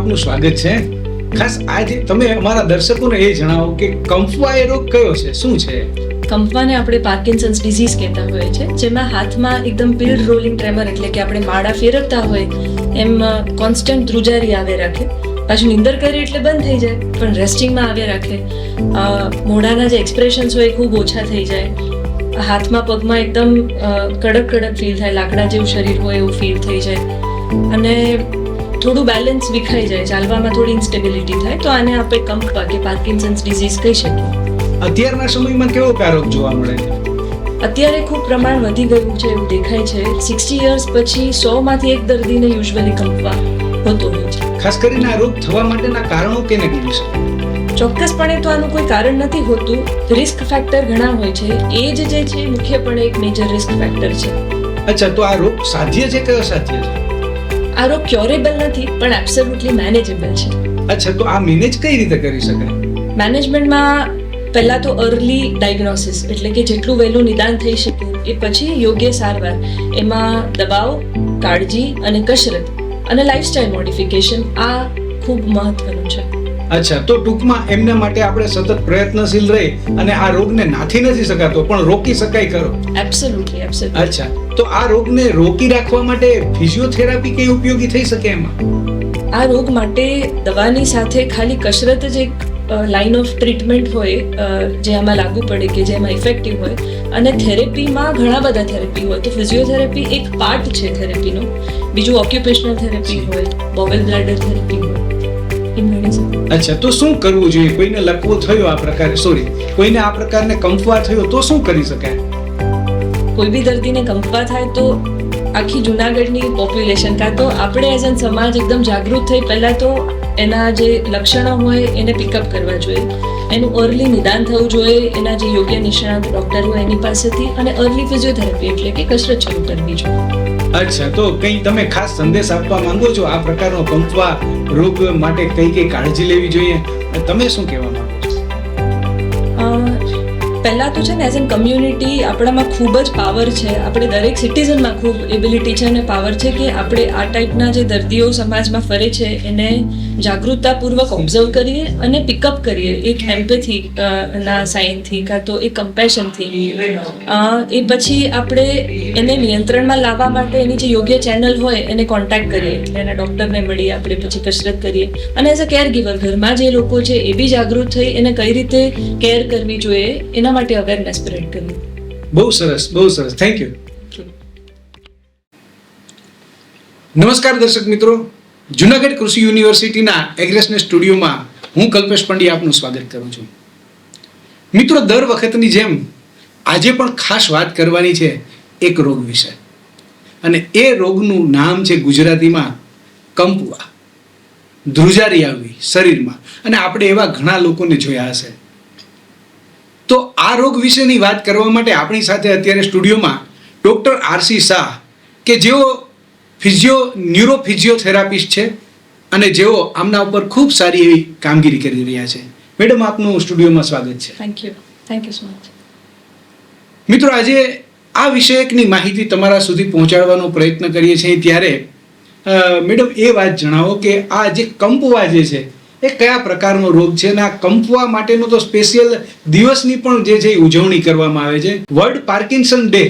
આપનું સ્વાગત છે. ખાસ આજે તમે અમારા દર્શકોને એ જણાવો કે કંફવા એ રોગ કયો છે, શું છે? કંફવાને આપણે પાર્કિન્સન્સ ડિઝીઝ કહેતા હોય છે, જેમાં હાથમાં એકદમ પીલ રોલિંગ ટ્રેમર, એટલે કે આપણે માળા ફેરવતા હોય એમ કોન્સ્ટન્ટ ધ્રુજારી આવે રાખે. પાછું નીંદર કરીએ એટલે બંધ થઈ જાય, પણ રેસ્ટિંગમાં આવે રાખે. મોઢાના જે એક્સપ્રેશન્સ હોય એ ખૂબ ઓછા થઈ જાય. હાથમાં પગમાં એકદમ કડક ફીલ થાય, લાકડા જેવું શરીર હોય એવું ફીલ થઈ જાય, અને થોડું બેલેન્સ વિખાઈ જાય, ચાલવામાં થોડી ઇન્સ્ટેબિલિટી થાય. તો આને આપણે કંફવા કે પાર્કિન્સન્સ ડિઝીઝ કહી શકીએ. અત્યારના સમયમાં કેવો રોગ જોવા મળે છે? અત્યારે ખૂબ પ્રમાણ વધી ગયું છે એવું દેખાય છે. 60 યર્સ પછી 100માંથી એક દર્દીને યુઝ્યુઅલી કંફવા હોતો હોય છે. ખાસ કરીને આ રોગ થવા માટેના કારણો કેને ગણી શકાય? ચોક્કસપણે તો આનું કોઈ કારણ નથી હોતું. રિસ્ક ફેક્ટર ઘણા હોય છે. એજ જે છે મુખ્યપણે એક મેજર રિસ્ક ફેક્ટર છે. અચ્છા, તો આ રોગ સાધ્ય છે કે અસાધ્ય છે? આ રોગ ક્યોરેબલ નથી, પણ એબ્સોલ્યુટલી મેનેજેબલ છે. અચ્છા, તો આ મેનેજ કઈ રીતે કરી શકાય? મેનેજમેન્ટમાં પહેલા તો અર્લી ડાયગ્નોસિસ, એટલે કે જેટલું વહેલું નિદાન થઈ શકે એ પછી યોગ્ય સારવાર. એમાં દવાઓ, કાળજી અને કસરત અને લાઇફસ્ટાઇલ મોડિફિકેશન આ ખૂબ મહત્વનું છે. અચ્છા, તો ટૂંકમાં એમના માટે આપણે સતત પ્રયત્નશીલ રહી અને આ રોગને નાથી નથી શકાતો પણ રોકી શકાય ખરો? એબ્સોલ્યુટલી. અચ્છા, તો આ રોગને રોકી રાખવા માટે ફિઝિયોથેરાપી કઈ ઉપયોગી થઈ શકે એમાં? આ રોગ માટે દવાની સાથે ખાલી કસરત જ એક લાઇન ઓફ ટ્રીટમેન્ટ હોય જે આમાં લાગુ પડે, કે જેમાં ઇફેક્ટિવ હોય. અને થેરેપીમાં ઘણા બધા થેરેપી હોય. તો ફિઝિયોથેરાપી એક પાર્ટ છે થેરેપીનો. બીજું ઓક્યુપેશનલ થેરેપી હોય, બોવેલ બ્લેડર થેરેપી હોય. અચ્છા, તો શું કરવું જોઈએ? કોઈને લકવો થયો આ પ્રકારે, કોઈને આ પ્રકારને કંફવા થયો તો શું કરી શકાય? કોઈ બી દર્દીને કંફવા થાય તો આખી જુનાગઢની પોપ્યુલેશન, કાં તો આપણે એઝ એન સમાજ એકદમ જાગૃત થઈ પહેલા તો એના જે લક્ષણો હોય એને પિકઅપ કરવા જોઈએ. એનું અર્લી નિદાન થવું જોઈએ એના જે યોગ્ય નિષ્ણાત ડોક્ટર હોય એની પાસેથી, અને અર્લી ફિઝિયોથેરાપી એટલે કે કસરત શરૂ કરવી જોઈએ. અચ્છા, તો કઈ તમે ખાસ સંદેશ આપવા માંગો છો આ પ્રકારનો કંફવા રોગ માટે? કઈ કાળજી લેવી જોઈએ? તમે શું કહેવા માંગો છો? પહેલાં તો છે ને, એઝ એન કમ્યુનિટી આપણામાં ખૂબ જ પાવર છે. આપણે દરેક સિટીઝનમાં ખૂબ એબિલિટી છે અને પાવર છે કે આપણે આ ટાઈપના જે દર્દીઓ સમાજમાં ફરે છે એને જાગૃતતાપૂર્વક ઓબ્ઝર્વ કરીએ અને પિકઅપ કરીએ, એક એમ્પેથી ના સાઇનથી, કાં તો એક કમ્પેશનથી. એ પછી આપણે એને નિયંત્રણમાં લાવવા માટે એની જે યોગ્ય ચેનલ હોય એને કોન્ટેક્ટ કરીએ, એટલે એના ડૉક્ટરને મળીએ, આપણે પછી કસરત કરીએ. અને એઝ અ કેર ગીવર ઘરમાં જે લોકો છે એ બી જાગૃત થઈ એને કઈ રીતે કેર કરવી જોઈએ એના માટે અવેરનેસ સ્પ્રેડ કરવી. બહુ સરસ. Thank you. નમસ્કાર દર્શક મિત્રો, જુનાગઢ કૃષિ યુનિવર્સિટીના એગ્રેસને સ્ટુડિયોમાં હું કલ્પેશ પંડ્યા આપનું સ્વાગત કરું છું. મિત્રો, દર વખતની જેમ આજે પણ ખાસ વાત કરવાની છે એક રોગ વિશે, અને એ રોગનું નામ છે ગુજરાતીમાં કંફવા. ધ્રુજારી આવવી શરીરમાં, અને આપણે એવા ઘણા લોકોને જોયા હશે. તો આ રોગ વિશેની વાત કરવા માટે આપણી સાથે અત્યારે સ્ટુડિયોમાં ડૉક્ટર આરસી શાહ, કે જેઓ ન્યુરો ફિઝિયોથેરાપિસ્ટ છે અને જેઓ આમના ઉપર ખૂબ સારી એવી કામગીરી કરી રહ્યા છે. મેડમ, આપનું સ્ટુડિયોમાં સ્વાગત છે. Thank you so much. મિત્રો, આજે આ વિષયકની માહિતી તમારા સુધી પહોંચાડવાનો પ્રયત્ન કરીએ છીએ, ત્યારે મેડમ એ વાત જણાવો કે આ જે કંફવા જે છે એ કયા પ્રકારનો રોગ છે, અને આ કંફવા માટેનો તો સ્પેશિયલ દિવસની પણ જે છે ઉજવણી કરવામાં આવે છે. વર્લ્ડ પાર્કિન્સન ડે,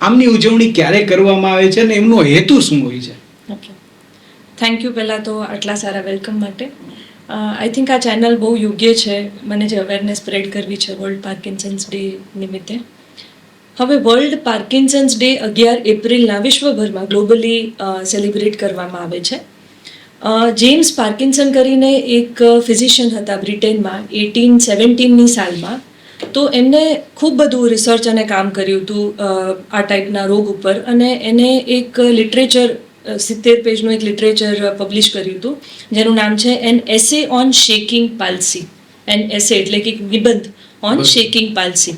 આમની ઉજવણી ક્યારે કરવામાં આવે છે અને એમનો હેતુ શું હોય છે? ઓકે, થેન્ક યુ પહેલાં તો આટલા સારા વેલકમ માટે. આઈ થિંક આ ચેનલ બહુ યોગ્ય છે મને જે અવેરનેસ સ્પ્રેડ કરવી છે વર્લ્ડ પાર્કિન્સન્સ ડે નિમિત્તે. હવે વર્લ્ડ પાર્કિન્સન્સ ડે 11 એપ્રિલના વિશ્વભરમાં ગ્લોબલી સેલિબ્રેટ કરવામાં આવે છે. જેમ્સ પાર્કિન્સન કરીને એક ફિઝિશિયન હતા બ્રિટનમાં 1817ની સાલમાં. તો એમને ખૂબ બધું રિસર્ચ અને કામ કર્યું હતું આ ટાઈપના રોગ ઉપર, અને એને એક લિટરેચર 70 પેજનું એક લિટરેચર પબ્લિશ કર્યું હતું જેનું નામ છે an essay on shaking palsy. An essay એટલે કે નિબંધ ઓન શેકિંગ પાલ્સી.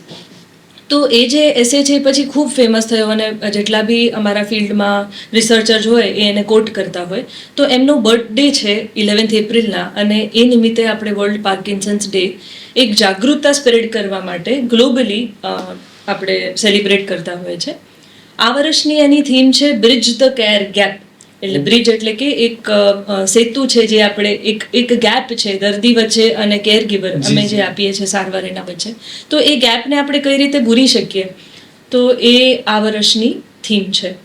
તો એ જે એસે છે પછી ખૂબ ફેમસ થયો, અને જેટલા બી અમારા ફિલ્ડમાં રિસર્ચર્સ હોય એ એને કોટ કરતા હોય. તો એમનો બર્થડે છે 11 એપ્રિલના, અને એ નિમિત્તે આપણે વર્લ્ડ પાર્કિન્સન્સ ડે એક જાગૃતતા સ્પ્રેડ કરવા માટે ગ્લોબલી આપણે સેલિબ્રેટ કરતા હોય છે. આ વર્ષની એની થીમ છે બ્રિજ ધ કેર ગેપ, એટલે બ્રિજ એટલે કે એક સેતુ છે જે આપણે એક ગેપ છે દર્દી વચ્ચે અને કેર ગીવર અમે જે આપીએ છીએ સારવાર એના વચ્ચે, તો એ ગેપને આપણે કઈ રીતે પૂરી શકીએ, તો એ આ વર્ષની થીમ છે.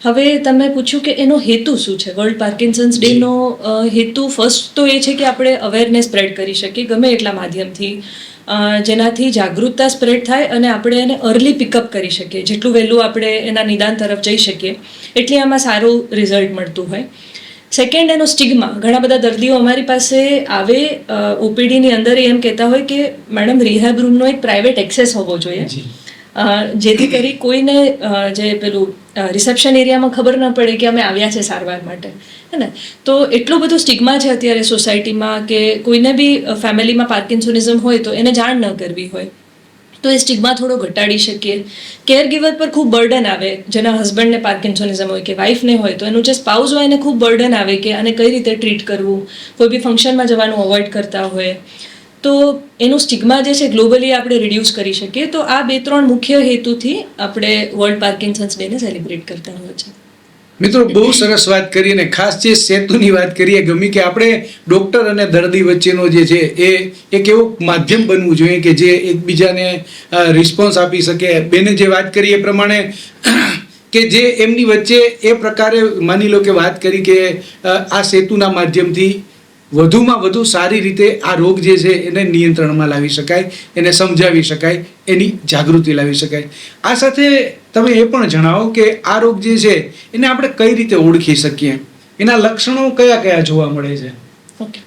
હવે તમે પૂછ્યું કે એનો હેતુ શું છે. વર્લ્ડ પાર્કિન્સન્સ ડે નો હેતુ ફર્સ્ટ તો એ છે કે આપણે અવેરનેસ સ્પ્રેડ કરી શકીએ ગમે એટલા માધ્યમથી, જેનાથી જાગૃતતા સ્પ્રેડ થાય અને આપણે એને અર્લી પિકઅપ કરી શકીએ. જેટલું વહેલું આપણે એના નિદાન તરફ જઈ શકીએ એટલી આમાં સારું રિઝલ્ટ મળતું હોય. સેકન્ડ, એનો સ્ટિગ્મા. ઘણા બધા દર્દીઓ અમારી પાસે આવે ઓપીડીની અંદર એમ કહેતા હોય કે મેડમ રિહેબ રૂમનો એક પ્રાઇવેટ એક્સેસ હોવો જોઈએ, જેથી કરી કોઈને જે પેલું રિસેપ્શન એરિયામાં ખબર ન પડે કે અમે આવ્યા છે સારવાર માટે, હે ને. તો એટલો બધો સ્ટિગ્મા છે અત્યારે સોસાયટીમાં કે કોઈને બી ફેમિલીમાં પાર્કિન્સોનિઝમ હોય તો એને જાણ ન કરવી હોય, તો એ સ્ટિગ્મા થોડો ઘટાડી શકીએ. કેર ગીવર પર ખૂબ બર્ડન આવે, જેના હસબન્ડને પાર્કિન્સોનિઝમ હોય કે વાઇફને હોય, તો એનું જે સ્પાઉસ હોય એને ખૂબ બર્ડન આવે કે આને કઈ રીતે ટ્રીટ કરવું, કોઈ બી ફંક્શનમાં જવાનું અવોઇડ કરતા હોય, તો એનું સ્ટિગ્મા જે છે ગ્લોબલી આપણે રિડ્યુસ કરી શકીએ. તો આ 2-3 મુખ્ય હેતુથી આપણે વર્લ્ડ પાર્કિન્સન્સ ડેને સેલિબ્રેટ કરતા હોય છે. મિત્રો, બહુ સરસ વાત કરી, અને ખાસ જે સેતુની વાત કરીએ ગમી કે આપણે ડૉક્ટર અને દર્દી વચ્ચેનો જે છે એ એક એવું માધ્યમ બનવું જોઈએ કે જે એકબીજાને રિસ્પોન્સ આપી શકે. બેને જે વાત કરી એ પ્રમાણે કે જે એમની વચ્ચે એ પ્રકારે માની લો કે વાત કરી કે આ સેતુના માધ્યમથી વધુમાં વધુ સારી રીતે આ રોગ જે છે એને નિયંત્રણમાં લાવી શકાય, એને સમજાવી શકાય, એની જાગૃતિ લાવી શકાય. આ સાથે તમે એ પણ જણાવો કે આ રોગ જે છે એને આપણે કઈ રીતે ઓળખી શકીએ, એના લક્ષણો કયા કયા જોવા મળે છે? ઓકે,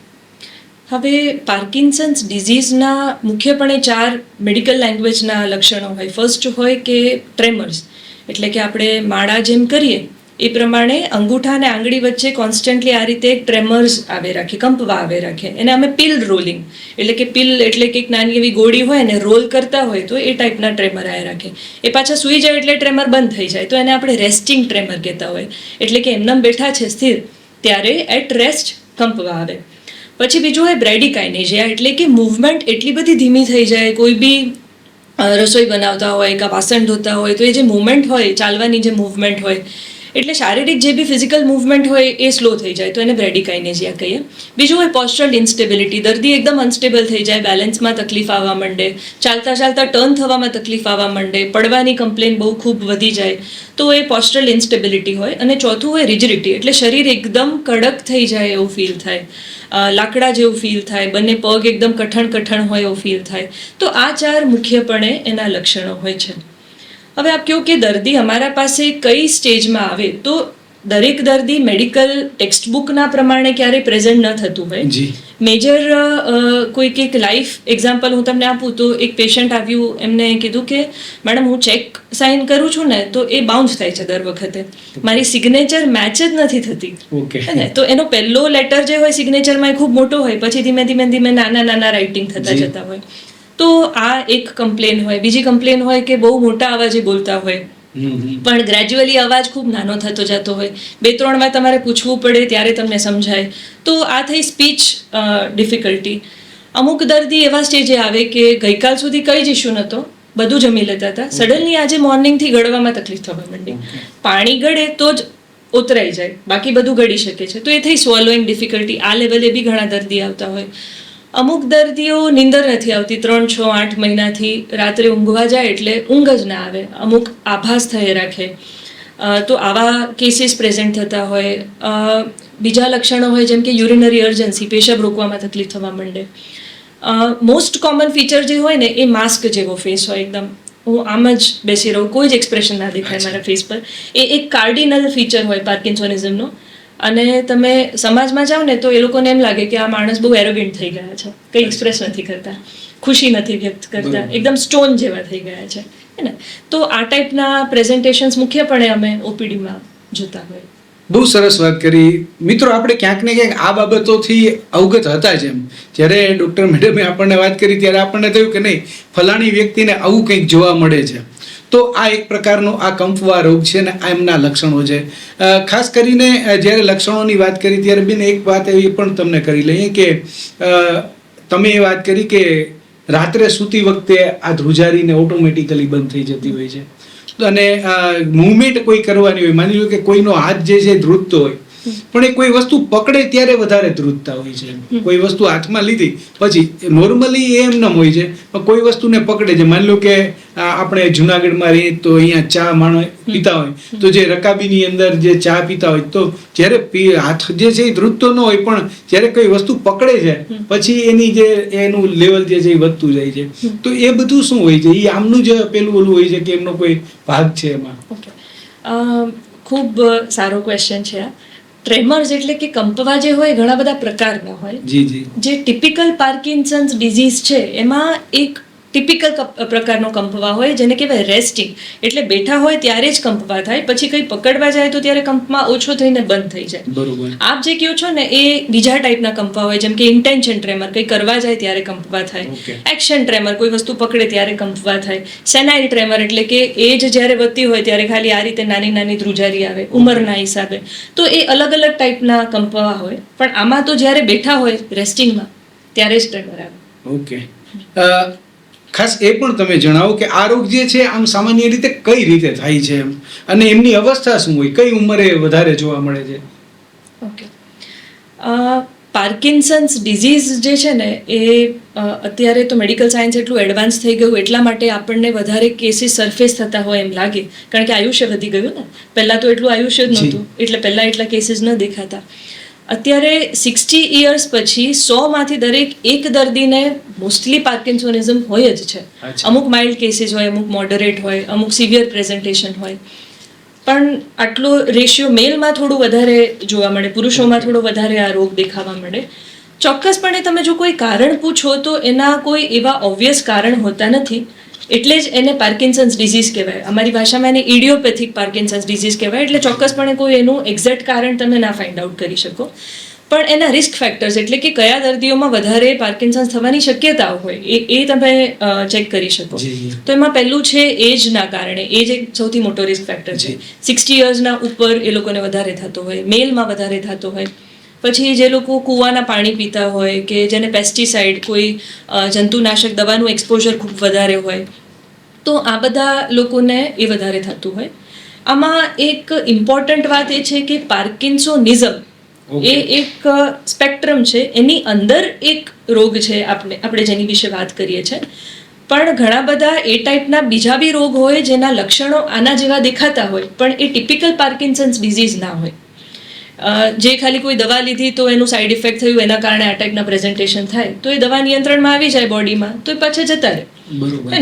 હવે પાર્કિન્સન્સ ડિઝીઝના મુખ્યપણે 4 મેડિકલ લેંગ્વેજના લક્ષણો હોય. ફર્સ્ટ હોય કે ટ્રેમર્સ, એટલે કે આપણે માળા જેમ કરીએ એ પ્રમાણે અંગૂઠા અને આંગળી વચ્ચે કોન્સ્ટન્ટલી આ રીતે એક ટ્રેમર્સ આવે રાખે, કંપવા આવે રાખે. એને અમે પિલ રોલિંગ, એટલે કે પિલ એટલે કે એક નાની એવી ગોળી હોય ને રોલ કરતા હોય તો એ ટાઈપના ટ્રેમર આવે રાખે. એ પાછા સૂઈ જાય એટલે ટ્રેમર બંધ થઈ જાય, તો એને આપણે રેસ્ટિંગ ટ્રેમર કહેતા હોય. એટલે કે એમનેમ બેઠા છે સ્થિર ત્યારે એટ રેસ્ટ કંપવા આવે. પછી બીજું હોય બ્રેડિકાઇનેઝિયા, એટલે કે મૂવમેન્ટ એટલી બધી ધીમી થઈ જાય, કોઈ બી રસોઈ બનાવતા હોય કે વાસણ ધોતા હોય તો એ જે મૂવમેન્ટ હોય, ચાલવાની જે મૂવમેન્ટ હોય, એટલે શારીરિક જે બી ફિઝિકલ મૂવમેન્ટ હોય એ સ્લો થઈ જાય, તો એને બ્રેડિકાઇનેઝિયા કહીએ. બીજું હોય પોસ્ચરલ ઇન્સ્ટેબિલિટી, દર્દી એકદમ અનસ્ટેબલ થઈ જાય, બેલેન્સમાં તકલીફ આવવા માંડે, ચાલતા ચાલતા ટર્ન થવામાં તકલીફ આવવા માંડે, પડવાની કમ્પ્લેન બહુ ખૂબ વધી જાય, તો એ પોસ્ચરલ ઇન્સ્ટેબિલિટી હોય. અને ચોથું હોય રિજિડિટી, એટલે શરીર એકદમ કડક થઈ જાય એવું ફીલ થાય, લાકડા જેવું ફીલ થાય, બંને પગ એકદમ કઠણ હોય એવું ફીલ થાય. તો આ 4 મુખ્યપણે એના લક્ષણો હોય છે. હવે આપ કહો કે દર્દી અમારા પાસે કઈ સ્ટેજમાં આવે, તો દરેક દર્દી મેડિકલ ટેક્સ્ટબુકના પ્રમાણે ક્યારેય પ્રેઝન્ટ ન થતું હોય. મેજર કોઈક એક લાઈફ એક્ઝામ્પલ હું તમને આપું તો એક પેશન્ટ આવ્યું, એમને કીધું કે મેડમ હું ચેક સાઇન કરું છું ને તો એ બાઉન્સ થાય છે દર વખતે, મારી સિગ્નેચર મેચ જ નથી થતી. તો એનો પહેલો લેટર જે હોય સિગ્નેચરમાં એ ખૂબ મોટો હોય, પછી ધીમે ધીમે નાના રાઇટિંગ થતા જતા હોય. તો આ એક કમ્પ્લેન હોય. બીજી કમ્પ્લેન હોય કે બહુ મોટા અવાજે બોલતા હોય પણ ગ્રેજ્યુઅલી અવાજ ખૂબ નાનો થતો જતો હોય, 2-3 વાર તમારે પૂછવું પડે ત્યારે તમને સમજાય. તો આ થઈ સ્પીચ ડિફિકલ્ટી. અમુક દર્દી એવા સ્ટેજે આવે કે ગઈકાલ સુધી કઈ જ ઇશ્યુ નહોતો, બધું જમી લેતા હતા, સડનલી આજે મોર્નિંગથી ગળવામાં તકલીફ થવા માંડી. પાણી ગળે તો જ ઉતરાઈ જાય, બાકી બધું ગળી શકે છે. તો એ થઈ સ્વોલોઈંગ ડિફિકલ્ટી. આ લેવલે બી ઘણા દર્દી આવતા હોય. અમુક દર્દીઓ નીંદર નથી આવતી 3, 6, 8 મહિનાથી, રાત્રે ઊંઘવા જાય એટલે ઊંઘ જ ના આવે, અમુક આભાસ થઈ રાખે. તો આવા કેસીસ પ્રેઝન્ટ થતા હોય. બીજા લક્ષણો હોય જેમ કે યુરિનરી અર્જન્સી, પેશાબ રોકવામાં તકલીફ થવા માંડે. મોસ્ટ કોમન ફીચર જે હોય ને એ માસ્ક જેવો ફેસ હોય, એકદમ હું આમ જ બેસી રહું, કોઈ જ એક્સપ્રેશન ના દેખાય મારા ફેસ પર. એ એક કાર્ડિનલ ફીચર હોય પાર્કિન્સોનિઝમનો. અને તમે સમાજમાં જાઓ ને તો એ લોકોને એમ લાગે કે આ માણસ બહુ એરોગન્ટ થઈ ગયા છે, કંઈ એક્સપ્રેસ નથી કરતા, ખુશી નથી વ્યક્ત કરતા, એકદમ સ્ટોન જેવા થઈ ગયા છે, હે ને. તો આ ટાઈપના પ્રેઝન્ટેશન્સ મુખ્યપણે અમે ઓપીડીમાં જોતા હોય. બહુ સરસ વાત કરી. મિત્રો, આપણે ક્યાંક ને ક્યાંક આ બાબતોથી અવગત હતા જ. એમ જ્યારે ડૉક્ટર મેડમે આપણને વાત કરી ત્યારે આપણને થયું કે નહીં, ફલાણી વ્યક્તિને આવું કંઈક જોવા મળે છે. તો આ એક પ્રકારનો આ કંપવા રોગ છે ને આ એમના લક્ષણો છે. ખાસ કરીને જ્યારે લક્ષણોની વાત કરી ત્યારે બેન એક વાત એવી પણ તમને કરી લઈએ કે તમે એ વાત કરી કે રાત્રે સૂતી વખતે આ ધ્રુજારીને ઓટોમેટિકલી બંધ થઈ જતી હોય છે. અને મૂવમેન્ટ કોઈ કરવાની હોય, માની લો કે કોઈનો હાથ જે છે ધ્રુજતો હોય, પણ એ કોઈ વસ્તુ પકડે ત્યારે વધારે ધ્રુજતા હોય છે. કોઈ વસ્તુ હાથમાં લીધી પછી નોર્મલી એ એમ ન હોય છે, પણ કોઈ વસ્તુને પકડે છે. માની લો કે આપણે જુનાગઢમાં રહીએ તો અહીંયા ચા માણસ પીતા હોય, તો જે રકાબીની અંદર જે ચા પીતા હોય, તો જ્યારે હાથ જે છે એ ધ્રુજતો ન હોય, પણ જ્યારે કોઈ વસ્તુ પકડે છે પછી એની જે એનું લેવલ જે છે એ વધતું જાય છે. તો એ બધું શું હોય છે? એ આમનું જ પેલું ઓલું હોય છે કે એમનો કોઈ ભાગ છે એમાં? ખૂબ સારો ક્વેશ્ચન છે આ. ટ્રેમર્સ એટલે કે કંપવા જે હોય ઘણા બધા પ્રકારના હોય. જી જી. જે ટિપિકલ પાર્કિન્સન્સ ડિઝીઝ છે એમાં એક ટિપિકલ પ્રકારનો કંપવા હોય જેને કહેવાય રેસ્ટિંગ, એટલે બેઠા હોય ત્યારે જ કંપવા થાય, પછી કંઈ પકડવા જાય તો ત્યારે કંપમાં ઓછો થઈને બંધ થઈ જાય. બરોબર. આપ જે કહો છો ને એ બીજા ટાઈપના કંપવા હોય, જેમ કે ઇન્ટેન્શન ટ્રેમર, કંઈ કરવા જાય ત્યારે કંપવા થાય. એક્શન ટ્રેમર, કોઈ વસ્તુ પકડે ત્યારે કંપવા થાય. સેનાઇલ ટ્રેમર એટલે કે એજ જ્યારે વધતી હોય ત્યારે ખાલી આ રીતે નાની નાની ધ્રુજારી આવે ઉંમરના હિસાબે. તો એ અલગ અલગ ટાઈપના કંપવા હોય, પણ આમાં તો જ્યારે બેઠા હોય રેસ્ટિંગમાં ત્યારે જ ટ્રેમર આવે. ઓકે. ખાસ એ પણ તમે જણાવો કે આ રોગ જે છે આમ સામાન્ય રીતે કઈ રીતે થાય છે એમ, અને એમની અવસ્થા શું હોય, કઈ ઉંમરે વધારે જોવા મળે છે? ઓકે. પાર્કિન્સન્સ ડિઝીઝ જે છે ને એ અત્યારે તો મેડિકલ સાયન્સ એટલું એડવાન્સ થઈ ગયું એટલા માટે આપણને વધારે કેસીસ સરફેસ થતા હોય એમ લાગે, કારણ કે આયુષ્ય વધી ગયું ને. પહેલાં તો એટલું આયુષ્ય જ નહોતું, એટલે પહેલાં એટલા કેસીસ ન દેખાતા. અત્યારે 60 years પછી 100માંથી દરેક એક દર્દીને મોસ્ટલી પાર્કિન્સોનિઝમ હોય જ છે. અમુક માઇલ્ડ કેસીસ હોય, અમુક મોડરેટ હોય, અમુક સિવિયર પ્રેઝન્ટેશન હોય, પણ આટલો રેશિયો મેલમાં થોડું વધારે જોવા મળે, પુરુષોમાં થોડો વધારે આ રોગ દેખાવા મળે. ચોક્કસપણે તમે જો કોઈ કારણ પૂછો તો એના કોઈ એવા ઓબ્વિયસ કારણ હોતા નથી, એટલે જ એને પાર્કિન્સન્સ ડિઝીઝ કહેવાય. અમારી ભાષામાં એને ઇડિયોપેથિક પાર્કિન્સન્સ ડિઝીઝ કહેવાય. એટલે ચોક્કસપણે કોઈ એનું એક્ઝેક્ટ કારણ તમે ના ફાઇન્ડ આઉટ કરી શકો, પણ એના રિસ્ક ફેક્ટર્સ એટલે કે કયા દર્દીઓમાં વધારે પાર્કિન્સન્સ થવાની શક્યતાઓ હોય એ તમે ચેક કરી શકો. તો એમાં પહેલું છે એજના કારણે. એજ એક સૌથી મોટો રિસ્ક ફેક્ટર છે. 60 yearsના ઉપર એ લોકોને વધારે થતો હોય, મેલમાં વધારે થતો હોય. પછી જે લોકો કૂવાના પાણી પીતા હોય કે જેને પેસ્ટિસાઇડ, કોઈ જંતુનાશક દવાનું એક્સપોઝર ખૂબ વધારે હોય, તો આ બધા લોકોને એ વધારે થતું હોય. આમાં એક ઇમ્પોર્ટન્ટ વાત એ છે કે પાર્કિન્સોનિઝમ એ એક સ્પેક્ટ્રમ છે, એની અંદર એક રોગ છે આપણે જેની વિશે વાત કરીએ છીએ. પણ ઘણા બધા એ ટાઈપના બીજા બી રોગ હોય જેના લક્ષણો આના જેવા દેખાતા હોય, પણ એ ટિપિકલ પાર્કિન્સન્સ ડિઝીઝ ના હોય. જે ખાલી કોઈ દવા લીધી તો એનું સાઇડ ઇફેક્ટ થયું, એના કારણે આ ટાઈપના પ્રેઝન્ટેશન થાય, તો એ દવા નિયંત્રણમાં આવી જાય બોડીમાં, તો એ પાછા જતા રહે.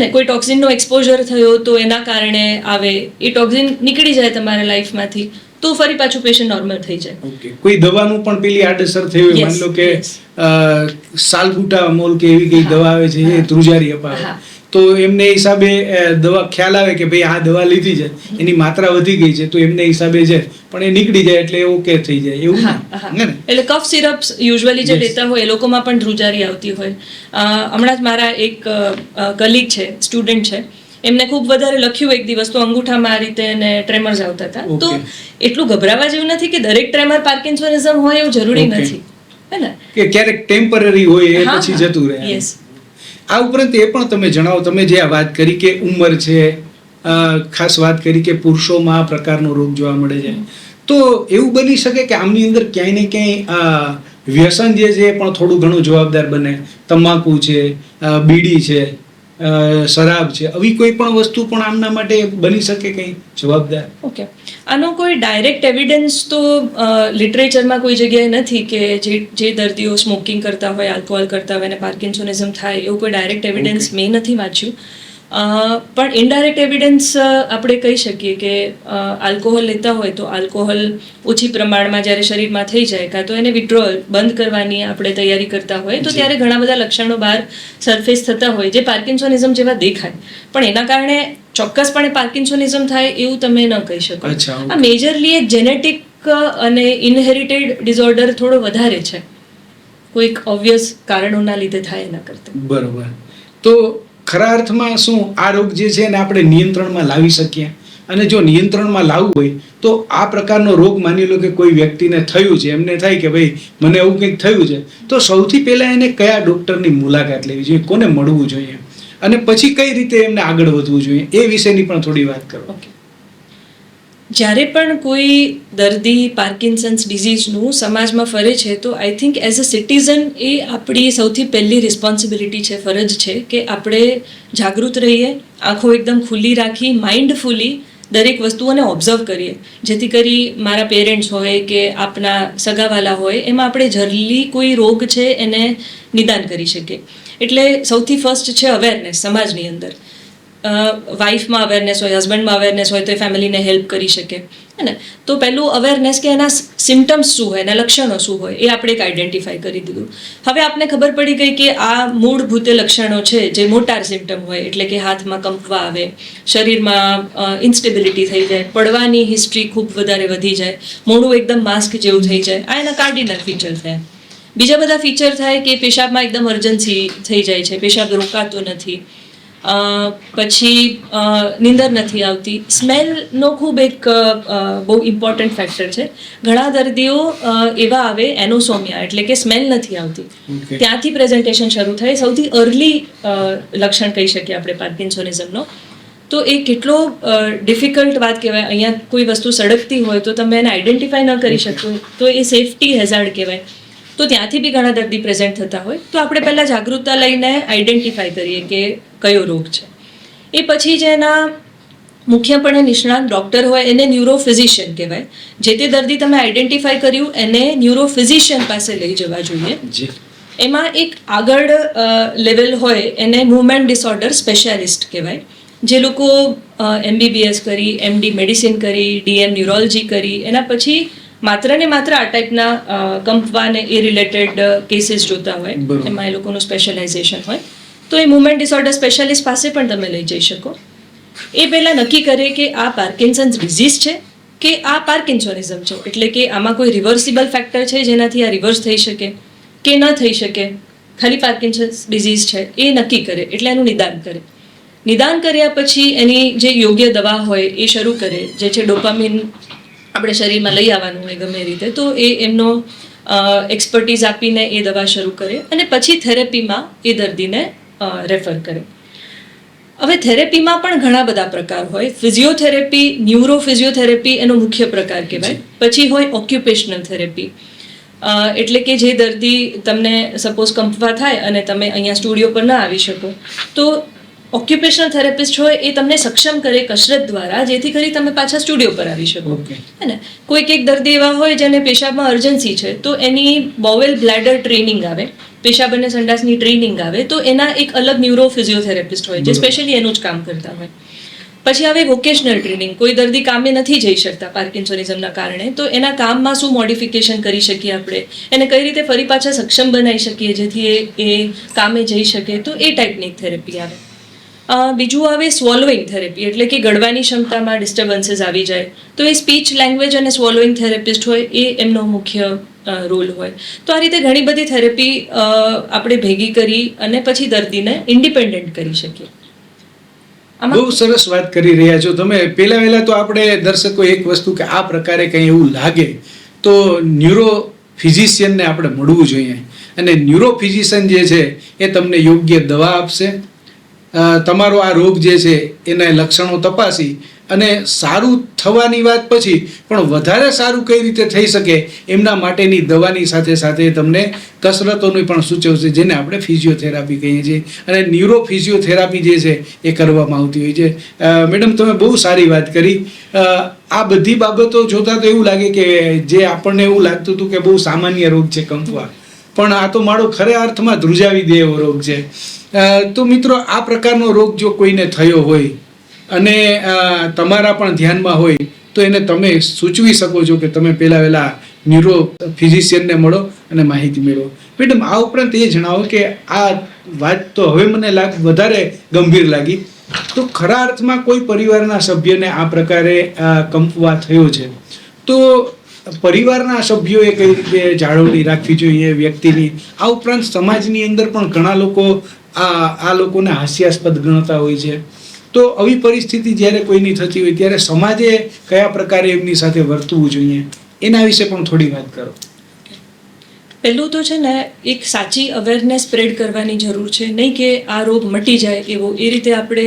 ને કોઈ ટોક્સિનનો એક્સપોઝર થયો તો એના કારણે આવે, એ ટોક્સિન નીકળી જાય તમારા લાઈફમાંથી, તો ફરી પાછું પેશન્ટ નોર્મલ થઈ જાય. કોઈ દવાનું પણ પેલી આડઅસર થઈ હોય, માની લો કે સાલ્બુટામોલ કે એવી કઈ દવા આવે છે એ ધ્રુજારી અપાવે, તો એમને હિસાબે દવા ખ્યાલ આવે કે ભાઈ આ દવા લીધી છે, એની માત્રા વધી ગઈ છે, તો એમને હિસાબે છે, પણ એ નીકળી જાય એટલે ઓકે થઈ જાય એવું ને. એટલે કફ સિરપ્સ યુઝ્યુઅલી જે લેતા હોય એ લોકોમાં પણ ધ્રુજારી આવતી હોય. હમણાં જ મારા એક કલીગ છે, સ્ટુડન્ટ છે, એમને ખૂબ વધારે લખ્યું એક દિવસ, તો અંગૂઠામાં આ રીતે એને ટ્રેમર્સ આવતા હતા. તો એટલું ગભરાવા જેવું નથી કે દરેક ટ્રેમર પાર્કિન્સોનિઝમ હોય એવું જરૂરી નથી, હે ને, કે ક્યારેક ટેમ્પરરી હોય એ પછી જતું રહે. યસ. આ ઉપરાંત એ પણ તમે જણાવો, તમે જે આ વાત કરી કે ઉંમર છે, ખાસ વાત કરી કે પુરુષોમાં આ પ્રકારનો રોગ જોવા મળે છે, તો એવું બની શકે કે આમની અંદર ક્યાંય ને ક્યાંય વ્યસન જે છે પણ થોડું ઘણું જવાબદાર બને? તમાકુ છે, બીડી છે, શરાબ છે, આવી કોઈ પણ વસ્તુ પણ આમના માટે બની શકે કંઈ જવાબદાર? ઓકે. આનો કોઈ ડાયરેક્ટ એવિડન્સ તો લિટરેચરમાં કોઈ જગ્યાએ નથી કે જે દર્દીઓ સ્મોકિંગ કરતા હોય, આલ્કોહોલ કરતા હોય અને પાર્કિન્સોનિઝમ થાય, એવું કોઈ ડાયરેક્ટ એવિડન્સ મેં નથી વાંચ્યું. પણ ઇનડાયરેક્ટ એવિડન્સ આપણે કહી શકીએ કે આલ્કોહોલ લેતા હોય તો આલ્કોહોલ ઓછી પ્રમાણમાં જ્યારે શરીરમાં થઈ જાય, કાં તો એને વિડ્રોઅલ બંધ કરવાની આપણે તૈયારી કરતા હોય, તો ત્યારે ઘણા બધા લક્ષણો બહાર સરફેસ થતા હોય જે પાર્કિન્સોનિઝમ જેવા દેખાય, પણ એના કારણે ચોક્કસપણે પાર્કિન્સોનિઝમ થાય એવું તમે ન કહી શકો. આ મેજરલી એક જેનેટિક અને ઇનહેરિટેડ ડિસઓર્ડર થોડો વધારે છે, કોઈક ઓબ્વિયસ કારણોના લીધે થાય એના કરતા. બરોબર. તો ખરા અર્થમાં શું આ રોગ જે છે એને આપણે નિયંત્રણમાં લાવી શકીએ? અને જો નિયંત્રણમાં લાવવું હોય તો આ પ્રકારનો રોગ માની લો કે કોઈ વ્યક્તિને થયું છે, એમને થાય કે ભાઈ મને એવું કંઈક થયું છે, તો સૌથી પહેલા એને કયા ડૉક્ટરની મુલાકાત લેવી જોઈએ, કોને મળવું જોઈએ? અને પછી કઈ રીતે એમને આગળ વધવું જોઈએ એ વિશેની પણ થોડી વાત કરો. ઓકે. જ્યારે પણ કોઈ દર્દી પાર્કિન્સન્સ ડિઝીઝનું સમાજમાં ફરે છે તો I think as a citizen એ આપણી સૌથી પહેલી રિસ્પોન્સિબિલિટી છે, ફરજ છે કે આપણે જાગૃત રહીએ, આંખો એકદમ ખુલ્લી રાખી માઇન્ડફુલી દરેક વસ્તુઓને ઓબ્ઝર્વ કરીએ, જેથી કરી મારા પેરેન્ટ્સ હોય કે આપના સગાવાલા હોય એમાં આપણે જલ્દી કોઈ રોગ છે એને નિદાન કરી શકીએ. એટલે સૌથી ફર્સ્ટ છે અવેરનેસ સમાજની અંદર. વાઇફમાં અવેરનેસ હોય, હસબન્ડમાં અવેરનેસ હોય તો એ ફેમિલીને હેલ્પ કરી શકે, હે ને. તો પહેલું અવેરનેસ કે એના સિમ્ટમ્સ શું હોય, એના લક્ષણો શું હોય એ આપણે એક આઈડેન્ટિફાઈ કરી દીધું. હવે આપને ખબર પડી ગઈ કે આ મૂળભૂત લક્ષણો છે જે મોટાર સિમ્ટમ હોય, એટલે કે હાથમાં કંપવા આવે, શરીરમાં ઇન્સ્ટેબિલિટી થઈ જાય, પડવાની હિસ્ટ્રી ખૂબ વધારે વધી જાય, મોઢું એકદમ માસ્ક જેવું થઈ જાય, આ એના કાર્ડિનલ ફીચર થયા. બીજા બધા ફીચર થાય કે પેશાબમાં એકદમ અર્જન્સી થઈ જાય છે, પેશાબ રોકાતો નથી, પછી નીંદર નથી આવતી. સ્મેલનો ખૂબ એક બહુ ઇમ્પોર્ટન્ટ ફેક્ટર છે. ઘણા દર્દીઓ એવા આવે એનોસોમિયા, એટલે કે સ્મેલ નથી આવતી, ત્યાંથી પ્રેઝન્ટેશન શરૂ થાય. સૌથી અર્લી લક્ષણ કહી શકીએ આપણે પાર્કિન્સોનિઝમનો. તો એ કેટલો ડિફિકલ્ટ વાત કહેવાય. અહીંયા કોઈ વસ્તુ સળગતી હોય તો તમે એને આઈડેન્ટિફાઈ ન કરી શકતો તો એ સેફટી હેઝાર્ડ કહેવાય. તો ત્યાંથી બી ઘણા દર્દી પ્રેઝન્ટ થતા હોય. તો આપણે પહેલાં જાગૃતતા લઈને આઈડેન્ટિફાઈ કરીએ કે કયો રોગ છે. એ પછી જે એના મુખ્યપણે નિષ્ણાત ડૉક્ટર હોય એને ન્યુરોફિઝિશિયન કહેવાય. જે તે દર્દી તમે આઈડેન્ટિફાઈ કર્યું એને ન્યુરોફિઝિશિયન પાસે લઈ જવા જોઈએ. એમાં એક આગળ લેવલ હોય એને મૂવમેન્ટ ડિસઓર્ડર સ્પેશિયાલિસ્ટ કહેવાય. જે લોકો MBBS કરી, MD મેડિસિન કરી, DM ન્યુરોલોજી કરી, એના પછી માત્ર ને માત્ર આ ટાઈપના કંપવાને એ રિલેટેડ કેસીસ જોતા હોય, એમાં એ લોકોનું સ્પેશિયલાઇઝેશન હોય. તો એ મૂવમેન્ટ ડિસઓર્ડર સ્પેશિયાલિસ્ટ પાસે પણ તમે લઈ જઈ શકો. એ પહેલાં નક્કી કરે કે આ પાર્કિન્સન્સ ડિઝીઝ છે કે આ પાર્કિન્સોનિઝમ છે, એટલે કે આમાં કોઈ રિવર્સિબલ ફેક્ટર છે જેનાથી આ રિવર્સ થઈ શકે કે ન થઈ શકે, ખાલી પાર્કિન્સન્સ ડિઝીઝ છે એ નક્કી કરે. એટલે એનું નિદાન કરે. નિદાન કર્યા પછી એની જે યોગ્ય દવા હોય એ શરૂ કરે, જે છે ડોપામિન આપણે શરીરમાં લઈ આવવાનું હોય ગમે રીતે. તો એ એમનો એક્સપર્ટીઝ આપીને એ દવા શરૂ કરે અને પછી થેરેપીમાં એ દર્દીને રેફર કરે. હવે થેરેપીમાં પણ ઘણા બધા પ્રકાર હોય. ફિઝિયોથેરેપી, ન્યુરો ફિઝિયોથેરેપી એનો મુખ્ય પ્રકાર કહેવાય. પછી હોય ઓક્યુપેશનલ થેરેપી, એટલે કે જે દર્દી તમને સપોઝ કંપવા થાય અને તમે અહીંયા સ્ટુડિયો પર ના આવી શકો તો ઓક્યુપેશનલ થેરેપિસ્ટ હોય એ તમને સક્ષમ કરે કસરત દ્વારા, જેથી કરી તમે પાછા સ્ટુડિયો પર આવી શકો, હે ને. કોઈક એક દર્દી એવા હોય જેને પેશાબમાં અર્જન્સી છે તો એની બોવેલ બ્લેડર ટ્રેનિંગ આવે, પેશાબ અને સંડાસની ટ્રેનિંગ આવે, તો એના એક અલગ ન્યુરો ફિઝિયોથેરેપિસ્ટ હોય જે સ્પેશિયલી એનું જ કામ કરતા હોય. પછી આવે વોકેશનલ ટ્રેનિંગ. કોઈ દર્દી કામે નથી જઈ શકતા પાર્કિન્સોનિઝમના કારણે, તો એના કામમાં શું મોડિફિકેશન કરી શકીએ આપણે, એને કઈ રીતે ફરી પાછા સક્ષમ બનાવી શકીએ જેથી એ કામે જઈ શકે, તો એ ટાઈપની થેરેપી આવે. બીજું આવે સ્વોલોઈંગ થેરેપી, એટલે કે ગળવાની ક્ષમતામાં ડિસ્ટર્બન્સીસ આવી જાય તો એ સ્પીચ લેંગ્વેજ અને સ્વોલોઈંગ થેરેપિસ્ટ હોય એ એમનો મુખ્ય રોલ હોય. તો આ રીતે ઘણી બધી થેરેપી આપણે ભેગી કરી અને પછી દર્દીને ઇન્ડિપેન્ડન્ટ કરી શકીએ. બહુ સરસ વાત કરી રહ્યા છો તમે. પહેલા તો આપણે દર્શકો એક વસ્તુ કે આ પ્રકારે કંઈ એવું લાગે તો ન્યુરો ફિઝિશિયનને આપણે મળવું જોઈએ. અને ન્યુરો ફિઝિશિયન જે છે એ તમને યોગ્ય દવા આપશે, તમારો આ રોગ જે છે એના લક્ષણો તપાસી અને સારું થવાની વાત પછી પણ વધારે સારું કઈ રીતે થઈ શકે એમના માટેની દવાની સાથે સાથે તમને કસરતોનું પણ સૂચવશે, જેને આપણે ફિઝિયોથેરાપી કહીએ છીએ. અને ન્યુરો ફિઝિયોથેરાપી જે છે એ કરવામાં આવતી હોય છે. મેડમ, તમે બહુ સારી વાત કરી. આ બધી બાબતો જોતા તો એવું લાગે કે જે આપણને એવું લાગતું હતું કે બહુ સામાન્ય રોગ છે કંપવા, પણ આ તો મારો ખરા અર્થમાં ધ્રુજાવી દે એવો રોગ છે. તો મિત્રો, આ પ્રકારનો રોગ જો કોઈને થયો હોય અને તમારા પણ ધ્યાનમાં હોય તો એને તમે સૂચવી શકો છો કે તમે પહેલા ન્યુરો ફિઝિશિયનને મળો અને માહિતી મેળવો. મેડમ, આ ઉપરાંત એ જણાવો કે આ વાત તો હવે મને વધારે ગંભીર લાગી. તો ખરા અર્થમાં કોઈ પરિવારના સભ્યને આ પ્રકારે કંપવા થયો છે તો પરિવારના સભ્યોએ કઈ રીતે જાળવણી રાખવી જોઈએ વ્યક્તિની? આ ઉપરાંત સમાજની અંદર પણ ઘણા લોકો આ લોકોને હાસ્યાસ્પદ ગણતા હોય છે. તો આવી પરિસ્થિતિ જ્યારે કોઈની થતી હોય ત્યારે સમાજે કયા પ્રકારે એમની સાથે વર્તવું જોઈએ એના વિશે પણ થોડી વાત કરો. પહેલું તો છે ને એક સાચી અવેરનેસ સ્પ્રેડ કરવાની જરૂર છે, નહીં કે આ રોગ મટી જાય એવો એ રીતે આપણે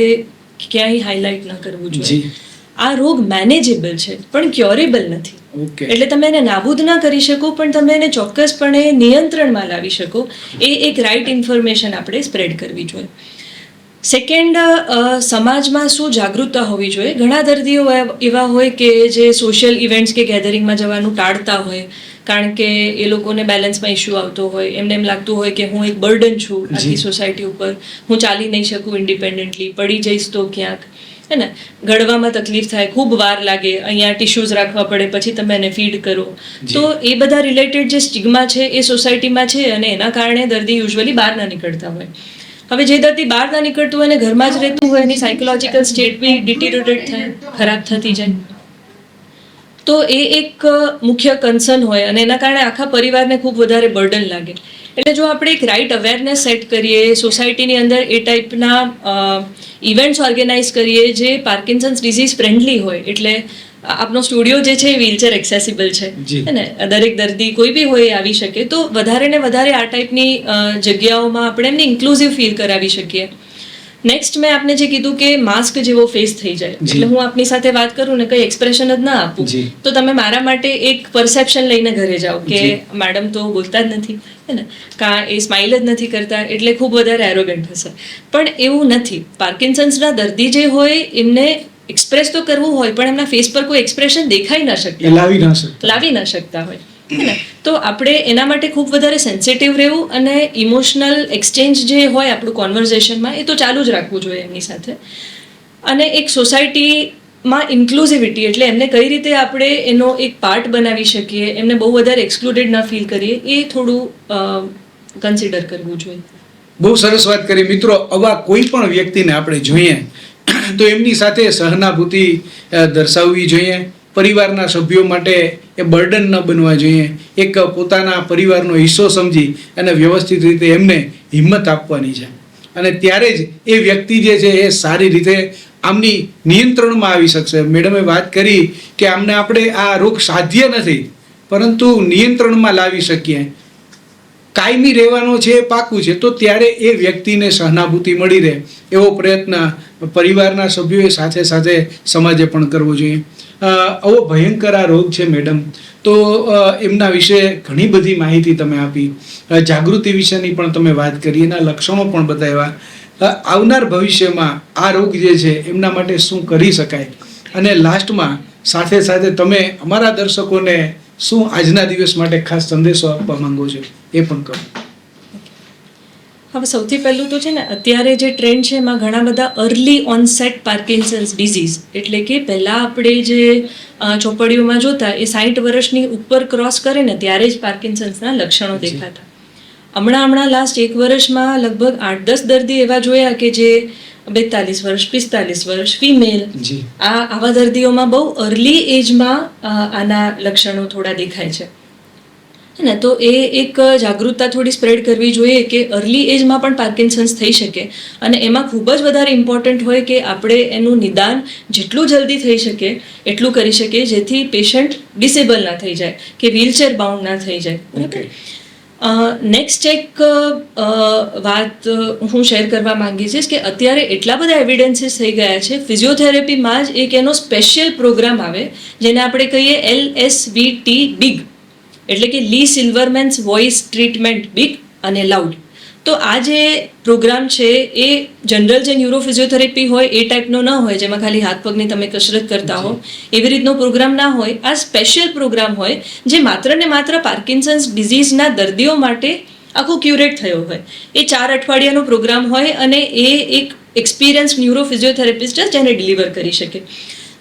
ક્યાંય હાઇલાઇટ ન કરવું જોઈએ. આ રોગ મેનેજેબલ છે પણ ક્યોરેબલ નથી. એટલે તમે એને નાબૂદ ના કરી શકો, પણ તમે એને ચોક્કસપણે નિયંત્રણમાં લાવી શકો. એ એક રાઈટ ઇન્ફોર્મેશન આપણે સ્પ્રેડ કરવી જોઈએ. સેકન્ડ, સમાજમાં શું જાગૃતતા હોવી જોઈએ. ઘણા દર્દીઓ એવા હોય કે જે સોશિયલ ઇવેન્ટ્સ કે ગેધરિંગમાં જવાનું ટાળતા હોય, કારણ કે એ લોકોને બેલેન્સમાં ઇસ્યુ આવતો હોય. એમને એમ લાગતું હોય કે હું એક બર્ડન છું આખી સોસાયટી ઉપર, હું ચાલી નહીં શકું ઇન્ડિપેન્ડન્ટલી, પડી જઈશ તો ક્યાંક, હે ને, ગળવામાં તકલીફ થાય, ખૂબ વાર લાગે, અહીંયા ટિશ્યુઝ રાખવા પડે, પછી તમે એને ફીડ કરો. તો એ બધા રિલેટેડ જે સ્ટિગ્મા છે એ સોસાયટીમાં છે, અને એના કારણે દર્દી યુઝ્યુઅલી બહાર ના નીકળતા હોય. હવે જે દર્દી બહાર ના નીકળતું હોય અને ઘરમાં જ રહેતું હોય, એની સાયકોલોજીકલ સ્ટેટ બી ડિટીરોરેટ થાય, ખરાબ થતી જાય. તો એ એક મુખ્ય કન્સર્ન હોય, અને એના કારણે આખા પરિવારને ખૂબ વધારે બર્ડન લાગે. એટલે જો આપણે એક રાઇટ અવેરનેસ સેટ કરીએ, સોસાયટીની અંદર એ ટાઈપના ઇવેન્ટ્સ ઓર્ગેનાઇઝ કરીએ જે પાર્કિન્સન્સ ડિઝીઝ ફ્રેન્ડલી હોય. એટલે આપનો સ્ટુડિયો જે છે એ વ્હીલચેર એક્સેસિબલ છે, ને દરેક દર્દી કોઈ બી હોય આવી શકે. તો વધારે ને વધારે આ ટાઈપની જગ્યાઓમાં આપણે એમને ઇન્ક્લુઝિવ ફીલ કરાવી શકીએ. નેક્સ્ટ, મેં આપને જે કીધું કે માસ્ક જેવો ફેસ થઈ જાય, એટલે હું આપની સાથે વાત કરું ને કંઈ એક્સપ્રેશન જ ના આપું, તો તમે મારા માટે એક પરસેપ્શન લઈને ઘરે જાઓ કે મેડમ તો બોલતા જ નથી, હે ને, કાં એ સ્માઇલ જ નથી કરતા, એટલે ખૂબ વધારે એરોગન્ટ હશે. પણ એવું નથી. પાર્કિન્સન્સના દર્દી જે હોય એમને એક્સપ્રેસ તો કરવું હોય, પણ એમના ફેસ પર કોઈ એક્સપ્રેશન દેખાઈ ના શકતા, લાવી ના શકતા હોય, ને. તો આપણે એના માટે ખૂબ વધારે સેન્સિટિવ રહેવું, અને ઇમોશનલ એક્સચેન્જ જે હોય આપણું કોન્વર્ઝેશનમાં એ તો ચાલુ જ રાખવું જોઈએ એમની સાથે. અને એક સોસાયટીમાં ઇન્ક્લુઝિવિટી, એટલે એમને કઈ રીતે આપણે એનો એક પાર્ટ બનાવી શકીએ, એમને બહુ વધારે એક્સક્લુડેડ ના ફીલ કરીએ, એ થોડું કન્સિડર કરવું જોઈએ. બહુ સરસ વાત કરી. મિત્રો, આવા કોઈ પણ વ્યક્તિને આપણે જોઈએ તો એમની સાથે સહાનુભૂતિ દર્શાવવી જોઈએ. પરિવારના સભ્યો માટે એ બર્ડન ન બનવા જોઈએ. એક પોતાના પરિવારનો હિસ્સો સમજી અને વ્યવસ્થિત રીતે એમને હિંમત આપવાની છે, અને ત્યારે જ એ વ્યક્તિ જે છે એ સારી રીતે આમની નિયંત્રણમાં આવી શકશે. મેડમે વાત કરી કે આમને આપણે આ રોગ સાધ્ય નથી, પરંતુ નિયંત્રણમાં લાવી શકીએ, કાયમી રહેવાનો છે એ પાકું છે. તો ત્યારે એ વ્યક્તિને સહાનુભૂતિ મળી રહે એવો પ્રયત્ન પરિવારના સભ્યોએ સાથે સાથે સમાજે પણ કરવો જોઈએ. આવો ભયંકર આ રોગ છે મેડમ, તો એમના વિશે ઘણી બધી માહિતી તમે આપી, જાગૃતિ વિશેની પણ તમે વાત કરી, એના લક્ષણો પણ બતાવ્યા. આવનાર ભવિષ્યમાં આ રોગ જે છે એમના માટે શું કરી શકાય, અને લાસ્ટમાં સાથે સાથે તમે અમારા દર્શકોને શું આજના દિવસ માટે ખાસ સંદેશો આપવા માંગો છો એ પણ કહો. હવે સૌથી પહેલું તો છે ને, અત્યારે જે ટ્રેન્ડ છે એમાં ઘણા બધા અર્લી ઓનસેટ પાર્કિન્સન્સ ડિઝીઝ, એટલે કે પહેલાં આપણે જે ચોપડીઓમાં જોતા એ 60 વર્ષની ઉપર ક્રોસ કરે ને ત્યારે જ પાર્કિન્સન્સના લક્ષણો દેખાતા. હમણાં લાસ્ટ 1 વર્ષમાં લગભગ 8-10 દર્દી એવા જોયા કે જે 42 વર્ષ, 45 વર્ષ, ફિમેલ, આવા દર્દીઓમાં બહુ અર્લી એજમાં આના લક્ષણો થોડા દેખાય છે, ને. તો એ એક જાગૃતતા થોડી સ્પ્રેડ કરવી જોઈએ કે અર્લી એજમાં પણ પાર્કિન્સન્સ થઈ શકે, અને એમાં ખૂબ જ વધારે ઇમ્પોર્ટન્ટ હોય કે આપણે એનું નિદાન જેટલું જલ્દી થઈ શકે એટલું કરી શકીએ, જેથી પેશન્ટ ડિસેબલ ના થઈ જાય કે વ્હીલચેર બાઉન્ડ ના થઈ જાય. નેક્સ્ટ એક વાત હું શેર કરવા માંગી છે કે અત્યારે એટલા બધા એવિડન્સીસ થઈ ગયા છે. ફિઝિયોથેરેપીમાં જ એક એનો સ્પેશિયલ પ્રોગ્રામ આવે જેને આપણે કહીએ LSVT BIG, એટલે કે લી સિલ્વરમેન્સ વોઇસ ટ્રીટમેન્ટ BIG અને લાઉડ. તો આ જે પ્રોગ્રામ છે એ જનરલ જે ન્યુરોફિઝિયોથેરેપી હોય એ ટાઈપનો ન હોય, જેમાં ખાલી હાથ પગની તમે કસરત કરતા હો એવી રીતનો પ્રોગ્રામ ના હોય. આ સ્પેશિયલ પ્રોગ્રામ હોય જે માત્ર ને માત્ર પાર્કિન્સન્સ ડિઝીઝના દર્દીઓ માટે આખો ક્યુરેટ થયો હોય. એ 4 અઠવાડિયાનો પ્રોગ્રામ હોય, અને એ એક એક્સપિરિયન્સ ન્યુરોફિઝિયોથેરેપિસ્ટ જ એને ડિલિવર કરી શકે.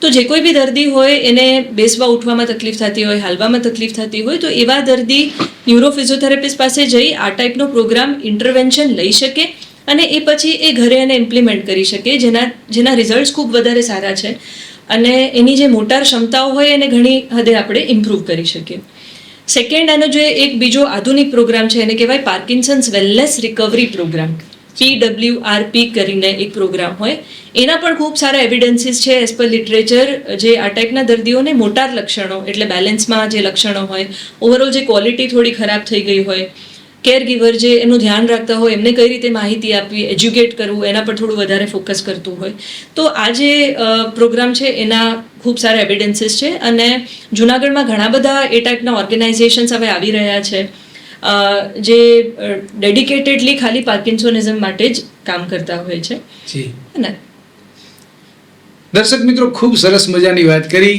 તો જે કોઈ બી દર્દી હોય, એને બેસવા ઉઠવામાં તકલીફ થતી હોય, હાલવામાં તકલીફ થતી હોય, તો એવા દર્દી ન્યુરોફિઝિયોથેરેપિસ્ટ પાસે જઈ આ ટાઈપનો પ્રોગ્રામ ઇન્ટરવેન્શન લઈ શકે, અને એ પછી એ ઘરે એને ઇમ્પ્લિમેન્ટ કરી શકે, જેના રિઝલ્ટ્સ ખૂબ વધારે સારા છે, અને એની જે મોટાર ક્ષમતાઓ હોય એને ઘણી હદે આપણે ઇમ્પ્રૂવ કરી શકીએ. સેકન્ડ, આનો જે એક બીજો આધુનિક પ્રોગ્રામ છે એને કહેવાય Parkinson's wellness recovery programme. PWRP કરીને એક પ્રોગ્રામ હોય. એના પણ ખૂબ સારા એવિડન્સીસ છે એઝ પર લિટરેચર, જે આ ટાઈપના દર્દીઓને મોટાર લક્ષણો એટલે બેલેન્સમાં જે લક્ષણો હોય, ઓવરઓલ જે ક્વોલિટી થોડી ખરાબ થઈ ગઈ હોય, કેર ગીવર જે એનું ધ્યાન રાખતા હોય એમને કઈ રીતે માહિતી આપવી, એજ્યુકેટ કરવું, એના પર થોડું વધારે ફોકસ કરતું હોય. તો આ જે પ્રોગ્રામ છે એના ખૂબ સારા એવિડન્સીસ છે. અને જુનાગઢમાં ઘણા બધા એ ટાઈપના ઓર્ગેનાઇઝેશન્સ હવે આવી રહ્યા છે જે ડેડિકેટેડલી ખાલી પાર્કિન્સોનિઝમ માટે જ કામ કરતા હોય છે. જી ને દર્શક મિત્રો, ખૂબ સરસ મજાની વાત કરી.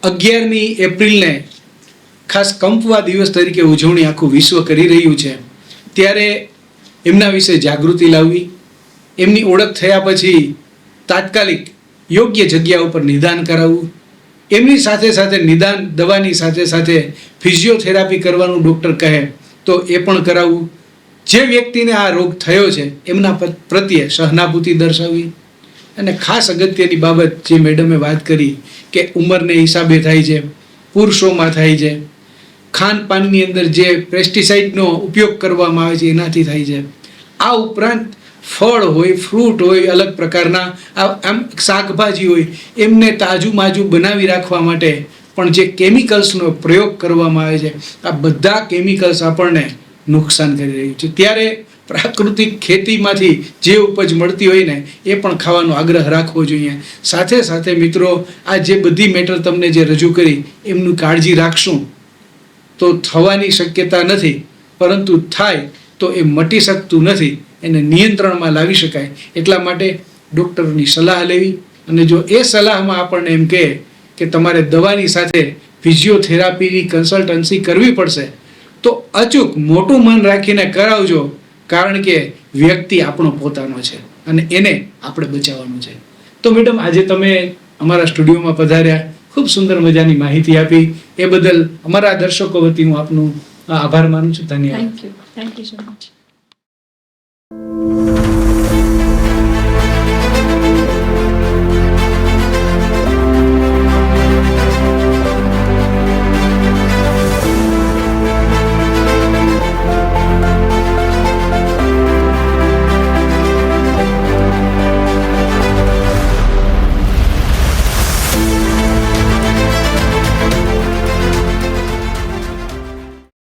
11મી એપ્રિલને ખાસ કંપવા દિવસ તરીકે ઉજવણી આખું વિશ્વ કરી રહ્યું છે. ત્યારે એમના વિશે જાગૃતિ લાવવી, એમની ઓળખ થયા પછી તાત્કાલિક યોગ્ય જગ્યા ઉપર નિદાન કરાવવું, એમની સાથે સાથે નિદાન દવાની સાથે સાથે ફિઝિયોથેરાપી કરવાનું ડૉક્ટર કહે તો એ પણ કરાવવું. જે વ્યક્તિને આ રોગ થયો છે એમના પ્રત્યે સહાનુભૂતિ દર્શાવવી. અને ખાસ અગત્યની બાબત જે મેડમે વાત કરી કે ઉંમરને હિસાબે થાય છે, પુરુષોમાં થાય છે, ખાનપાનની અંદર જે પેસ્ટિસાઇડનો ઉપયોગ કરવામાં આવે છે એનાથી થાય છે. આ ઉપરાંત ફળ હોય, ફ્રૂટ હોય, અલગ પ્રકારના આમ શાકભાજી હોય, એમને તાજું માજું બનાવી રાખવા માટે પણ જે કેમિકલ્સનો પ્રયોગ કરવામાં આવે છે, આ બધા કેમિકલ્સ આપણને નુકસાન કરી રહ્યું છે. ત્યારે પ્રાકૃતિક ખેતીમાંથી જે ઉપજ મળતી હોય ને એ પણ ખાવાનો આગ્રહ રાખવો જોઈએ. સાથે સાથે મિત્રો, આ જે બધી મેટર તમને જે રજૂ કરી એમનું કાળજી રાખશું તો થવાની શક્યતા નથી, પરંતુ થાય તો એ મટી શકતું નથી, એને નિયંત્રણમાં લાવી શકાય. એટલા માટે ડૉક્ટરની સલાહ લેવી. અને જો એ સલાહમાં આપણને એમ કહે કે તમારે દવાની સાથે ફિઝિયોથેરાપીની કન્સલ્ટન્સી કરવી પડશે તો અચૂક મોટું મન રાખીને કરાવજો, કારણ કે વ્યક્તિ આપણો પોતાનો છે અને એને આપણે બચાવવાનો છે. તો મેડમ, આજે તમે અમારા સ્ટુડિયોમાં પધાર્યા, ખૂબ સુંદર મજાની માહિતી આપી, એ બદલ અમારા દર્શકો વતી હું આપનો આભાર માનું છું. ધન્યવાદ. Thank you so much.